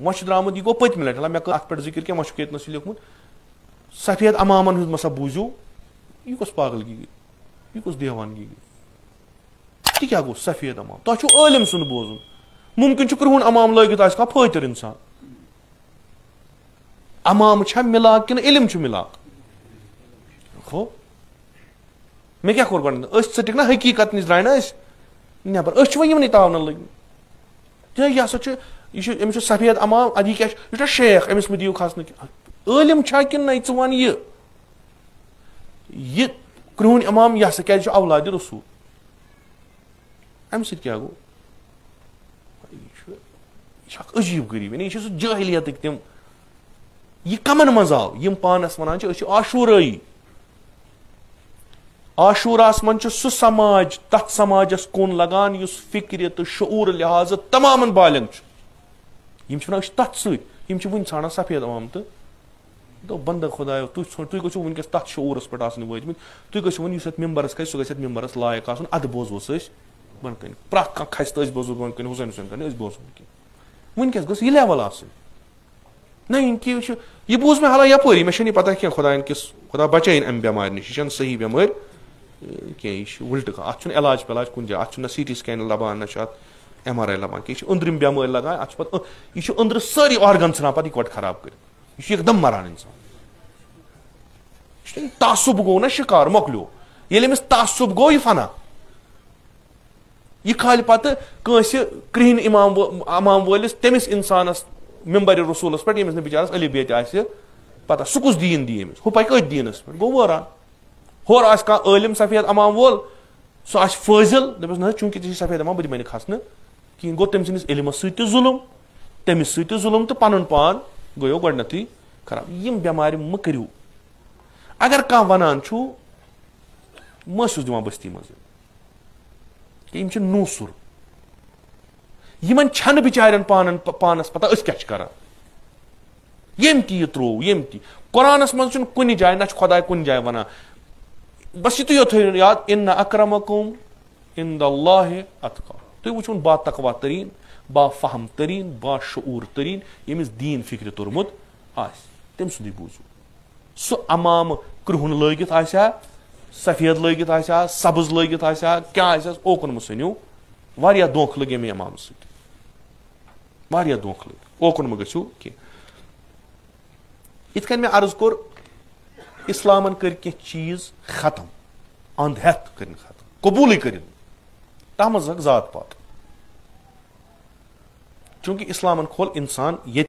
वो द्रामुत यह गो पत्म लटि मे कर अत पे जिक्र क्या वो ये लिखमुत सफेद अमामन हूं मसा बूझो यह कस पागलगी गई यह कस देवानगी गई क्या गो सफेद अमाम तुम आलिम सुन बोजन मुमकिन क्रुहन अमाम लगित कह फातर इंसान अमाम मिलाक कि इलम मिलाक हो मे क्या कोर गो टिक ना हकीकत नश द्राय ना नबर वमन तावन लगे यह अमिस सफेद अमाम अदी क्या शेख अमिस मे दियो खसन आलिम कि न वन यह क्रुहन इमाम यह क्या औलाद रसूल अम क्या गो यह अजीब गरीब यह सह जाहिलियत तम यह कमन मज आव यम पानस वन आशूराई आशूरास मन सह समाज तथ समाजस कुन लगान युस फिक्र तो शऊर लिहाज तमाम बालिग तथ सम वन ाना सफेद अमाम तो बंद खुदायो तुम गो वनकस तथ शऊरस पे वतम तुम गो वन मेम्बरस खस सह गो मेम्बरस लायक आसन अद बोजो बन कन प्रथ कह खस तो बोजो बन कन हुसैन हुसैन कन बोजो वनकस गो यह लेवल न यह बूज मे हाला यपरी मे पता क्या खुदा बचाइन अम बेमार नश यह सही बेमार क्या उल्ट अत इलाज पिलाज कुन जाए अत CT स्कैन लबान ना MRI लबान कि अंदरिम बेमार लगान अत यह अंदर सारी ऑर्गन ान पे इकवट खराब कर यह एकदम मरान इंसान तासुब गो ना शिकार मोकलो ये तासुब गो यह फना यह खाल पे कृहन इमाम वलिस तमिस इंसानस मेम्बर रसूलस पे यमिस बिचारस अली बेत पता सह कुस दीन दी अमिस हु पक दीनस पे गो वरान होर आलिम सफेद अमाम वोल सह फाजिल दपस ना चूंकि चे सफेद अमाम बह दिमे खसन कहें गो तम सस इलमस जुलम तमिस जुलम तो पन पान गो गोडनथी खराब यम बेमार मह करू अगर कह वनान मस दिवान बस्ती मज नूसुर यमन छन बिचारन पानस पता क्या कर यम ती त्रो यम ती कुरानस मज कुन जाए ना खुदा कुन जाए वना बस यह थो याद इन्ना अक्रमकुम इंदल्लाहि अतका तुम वुचुन बा तकवा तरीन बा फहम तरीन बा शऊर तरीन यमिस दीन फिक्र तोरमुत तम सुंद बूझू सह अमाम क्रुहन लगित सफेद लगित सब्ज लगित क्या ओकुन मह सनो वारिया धोख लगे मे इमाम वारिया धोख लग ओकुन मह गो कह इत मे अर्ज कोर इस्लामन कर कह चीज खत्म अंध हेत कर खत्म कबूल कर तथ मज जात पात चूंकि इस्लामन खोल इंसान ये